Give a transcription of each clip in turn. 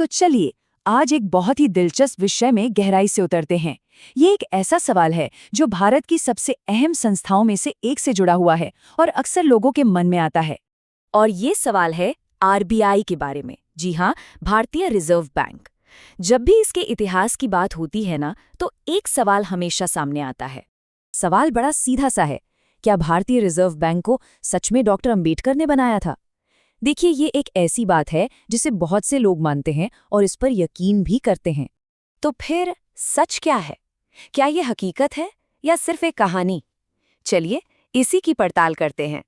तो चलिए आज एक बहुत ही दिलचस्प विषय में गहराई से उतरते हैं। ये एक ऐसा सवाल है जो भारत की सबसे अहम संस्थाओं में से एक से जुड़ा हुआ है और अक्सर लोगों के मन में आता है। और ये सवाल है आरबीआई के बारे में। जी हाँ, भारतीय रिजर्व बैंक। जब भी इसके इतिहास की बात होती है ना, तो एक सवाल हमेशा सामने आता है। सवाल बड़ा सीधा सा है, क्या भारतीय रिजर्व बैंक को सच में डॉक्टर अंबेडकर ने बनाया था? देखिए, ये एक ऐसी बात है जिसे बहुत से लोग मानते हैं और इस पर यकीन भी करते हैं। तो फिर सच क्या है? क्या ये हकीकत है या सिर्फ एक कहानी? चलिए इसी की पड़ताल करते हैं।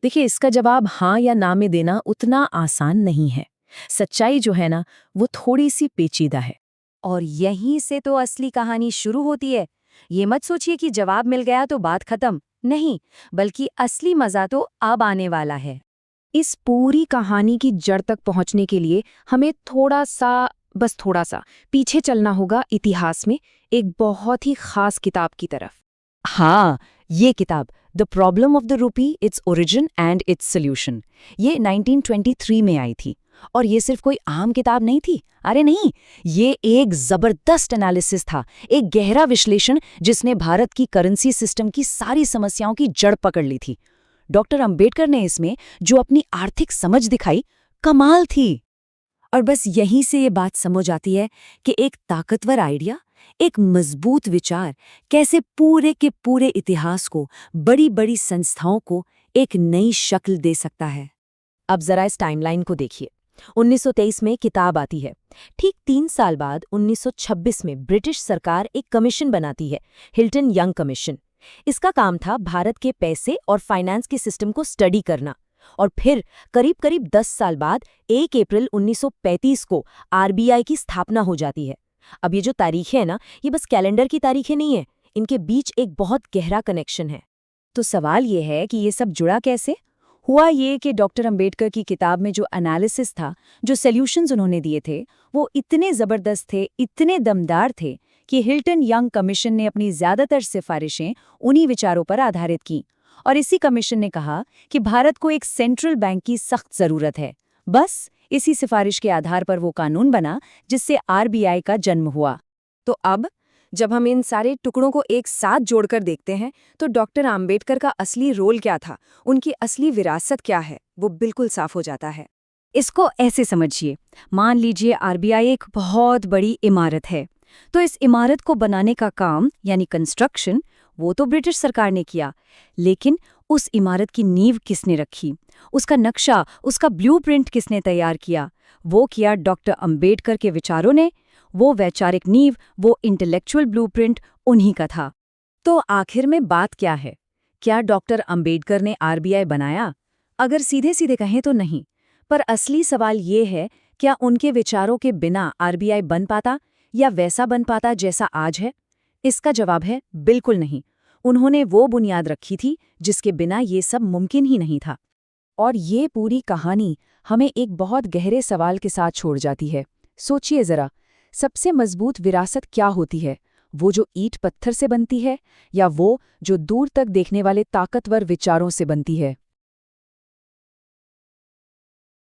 देखिए, इसका जवाब हाँ या ना में देना उतना आसान नहीं है। सच्चाई जो है ना, वो थोड़ी सी पेचीदा है। और यहीं से तो असली कहानी शुरू होती है। ये मत सोचिए कि जवाब मिल गया तो बात खत्म। नहीं, बल्कि असली मजा तो अब आने वाला है। इस पूरी कहानी की जड़ तक पहुंचने के लिए हमें थोड़ा सा पीछे चलना होगा इतिहास में, एक बहुत ही खास किताब की तरफ। हाँ, ये किताब the problem of the rupee, its origin and its solution, ये 1923 में आई थी। और ये सिर्फ कोई आम किताब नहीं थी। अरे नहीं, ये एक जबरदस्त एनालिसिस था, एक गहरा विश्लेषण जिसने भारत की करेंसी सिस्टम की सारी समस्याओं की जड़ पकड़ ली थी। डॉक्टर अंबेडकर ने इसमें जो अपनी आर्थिक समझ दिखाई, कमाल थी। और बस यहीं से ये बात समझ आती है कि एक ताकतवर आइडिया, एक मजबूत विचार कैसे पूरे के पूरे इतिहास को, बड़ी बड़ी संस्थाओं को एक नई शक्ल दे सकता है। अब जरा इस टाइमलाइन को देखिए। 1923 में किताब आती है। ठीक 3 साल बाद 1926 में ब्रिटिश सरकार एक कमीशन बनाती है, हिल्टन यंग कमीशन। इसका काम था भारत के पैसे और फाइनेंस के सिस्टम को स्टडी करना। और फिर करीब 10 साल बाद 1 अप्रैल 1935 को आरबीआई की स्थापना हो जाती है। अब ये जो तारीखें हैं ना, ये बस कैलेंडर की तारीखें नहीं है, इनके बीच एक बहुत गहरा कनेक्शन है। तो सवाल ये है कि ये सब जुड़ा कैसे? हुआ ये कि डॉक्टर अंबेडकर की किताब में जो एनालिसिस था, जो सॉल्यूशंस उन्होंने दिए थे, वो इतने ज़बरदस्त थे, इतने दमदार थे कि हिल्टन यंग कमीशन ने अपनी ज़्यादातर सिफारिशें उन्हीं विचारों पर आधारित की। और इसी कमीशन ने कहा कि भारत को एक सेंट्रल बैंक की सख्त ज़रूरत है। बस इसी सिफारिश के आधार पर वो कानून बना जिससे आरबीआई का जन्म हुआ। तो अब जब हम इन सारे टुकड़ों को एक साथ जोड़कर देखते हैं, तो डॉक्टर आम्बेडकर का असली रोल क्या था, उनकी असली विरासत क्या है, वो बिल्कुल साफ हो जाता है। इसको ऐसे समझिए, मान लीजिए आरबीआई एक बहुत बड़ी इमारत है, तो इस इमारत को बनाने का काम यानी कंस्ट्रक्शन वो तो ब्रिटिश सरकार ने किया, लेकिन उस इमारत की नींव किसने रखी, उसका नक्शा, उसका ब्लूप्रिंट किसने तैयार किया? वो किया डॉक्टर अंबेडकर के विचारों ने। वो वैचारिक नींव, वो इंटेलेक्चुअल ब्लूप्रिंट उन्हीं का था। तो आखिर में बात क्या है? क्या डॉक्टर अंबेडकर ने आरबीआई बनाया? अगर सीधे सीधे कहें तो नहीं, पर असली सवाल ये है, क्या उनके विचारों के बिना आरबीआई बन पाता या वैसा बन पाता जैसा आज है? इसका जवाब है बिल्कुल नहीं। उन्होंने वो बुनियाद रखी थी जिसके बिना ये सब मुमकिन ही नहीं था। और ये पूरी कहानी हमें एक बहुत गहरे सवाल के साथ छोड़ जाती है। सोचिए जरा, सबसे मजबूत विरासत क्या होती है? वो जो ईंट पत्थर से बनती है या वो जो दूर तक देखने वाले ताकतवर विचारों से बनती है?